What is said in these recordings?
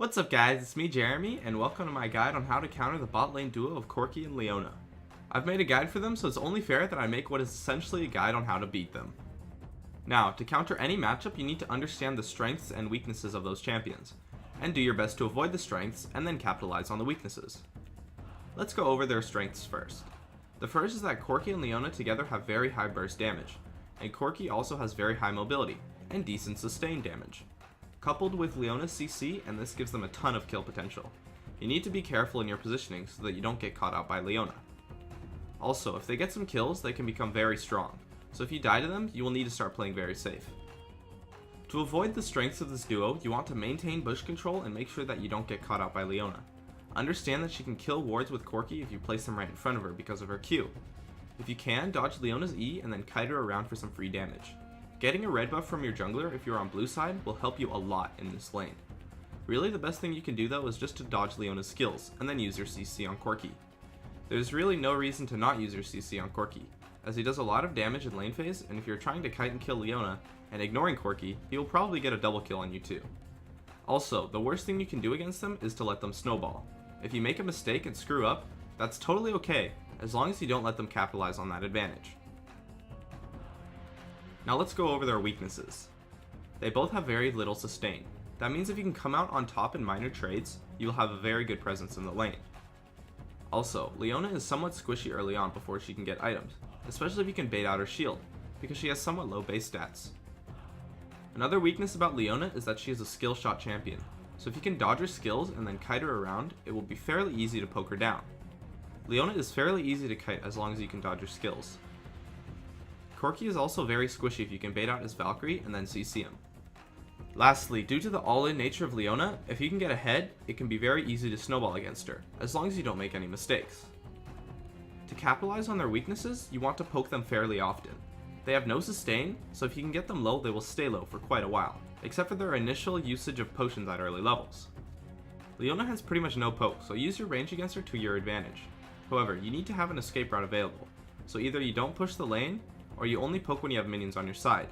What's up guys, it's me Jeremy, and welcome to my guide on how to counter the bot lane duo of Corki and Leona. I've made a guide for them, so it's only fair that I make what is essentially a guide on how to beat them. Now, to counter any matchup, you need to understand the strengths and weaknesses of those champions, and do your best to avoid the strengths and then capitalize on the weaknesses. Let's go over their strengths first. The first is that Corki and Leona together have very high burst damage, and Corki also has very high mobility and decent sustain damage, coupled with Leona's CC, and this gives them a ton of kill potential. You need to be careful in your positioning so that you don't get caught out by Leona. Also, if they get some kills, they can become very strong, so if you die to them, you will need to start playing very safe. To avoid the strengths of this duo, you want to maintain bush control and make sure that you don't get caught out by Leona. Understand that she can kill wards with Corki if you place them right in front of her because of her Q. If you can, dodge Leona's E and then kite her around for some free damage. Getting a red buff from your jungler if you're on blue side will help you a lot in this lane. Really, the best thing you can do though is just to dodge Leona's skills and then use your CC on Corki. There's really no reason to not use your CC on Corki, as he does a lot of damage in lane phase, and if you're trying to kite and kill Leona and ignoring Corki, he will probably get a double kill on you too. Also, the worst thing you can do against them is to let them snowball. If you make a mistake and screw up, that's totally okay, as long as you don't let them capitalize on that advantage. Now let's go over their weaknesses. They both have very little sustain. That means if you can come out on top in minor trades, you will have a very good presence in the lane. Also, Leona is somewhat squishy early on before she can get items, especially if you can bait out her shield, because she has somewhat low base stats. Another weakness about Leona is that she is a skill shot champion, so if you can dodge her skills and then kite her around, it will be fairly easy to poke her down. Leona is fairly easy to kite as long as you can dodge her skills. Corki is also very squishy if you can bait out his Valkyrie and then CC him. Lastly, due to the all-in nature of Leona, if you can get ahead, it can be very easy to snowball against her, as long as you don't make any mistakes. To capitalize on their weaknesses, you want to poke them fairly often. They have no sustain, so if you can get them low, they will stay low for quite a while, except for their initial usage of potions at early levels. Leona has pretty much no poke, so use your range against her to your advantage. However, you need to have an escape route available, so either you don't push the lane, or you only poke when you have minions on your side.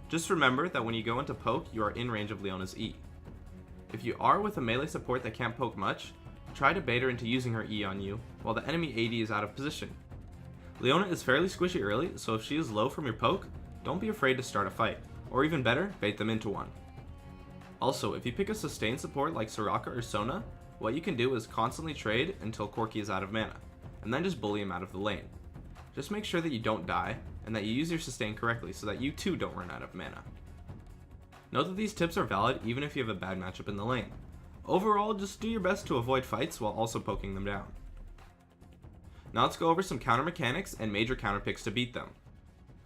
Just remember that when you go into poke, you are in range of Leona's E. If you are with a melee support that can't poke much, try to bait her into using her E on you, while the enemy AD is out of position. Leona is fairly squishy early, so if she is low from your poke, don't be afraid to start a fight, or even better, bait them into one. Also, if you pick a sustained support like Soraka or Sona, what you can do is constantly trade until Corki is out of mana, and then just bully him out of the lane. Just make sure that you don't die, and that you use your sustain correctly so that you too don't run out of mana. Note that these tips are valid even if you have a bad matchup in the lane. Overall, just do your best to avoid fights while also poking them down. Now let's go over some counter mechanics and major counter picks to beat them.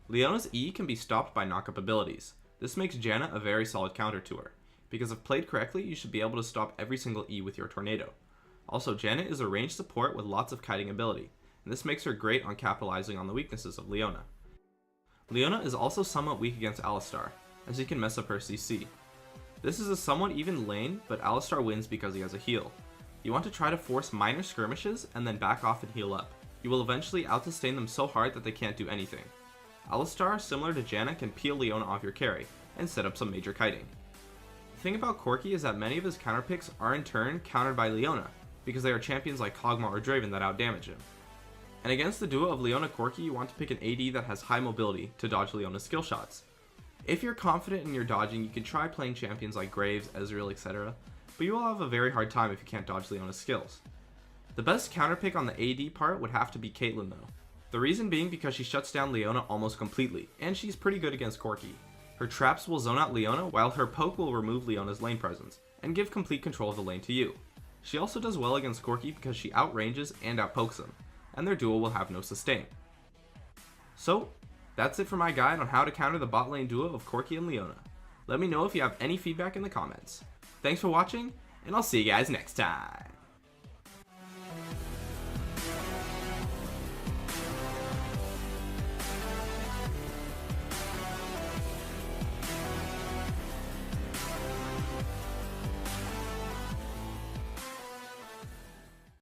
Leona's E can be stopped by knockup abilities. This makes Janna a very solid counter to her, because if played correctly, you should be able to stop every single E with your tornado. Also, Janna is a ranged support with lots of kiting ability, and this makes her great on capitalizing on the weaknesses of Leona. Leona is also somewhat weak against Alistar, as he can mess up her CC. This is a somewhat even lane, but Alistar wins because he has a heal. You want to try to force minor skirmishes and then back off and heal up. You will eventually out-sustain them so hard that they can't do anything. Alistar, similar to Janna, can peel Leona off your carry and set up some major kiting. The thing about Corki is that many of his counter picks are in turn countered by Leona, because they are champions like Kog'Maw or Draven that outdamage him. And against the duo of Leona Corki, you want to pick an AD that has high mobility to dodge Leona's skill shots. If you're confident in your dodging, you can try playing champions like Graves, Ezreal, etc., but you will have a very hard time if you can't dodge Leona's skills. The best counter pick on the AD part would have to be Caitlyn though. The reason being because she shuts down Leona almost completely, and she's pretty good against Corki. Her traps will zone out Leona, while her poke will remove Leona's lane presence, and give complete control of the lane to you. She also does well against Corki because she outranges and outpokes him, and their duo will have no sustain. So, that's it for my guide on how to counter the bot lane duo of Corki and Leona. Let me know if you have any feedback in the comments. Thanks for watching, and I'll see you guys next time.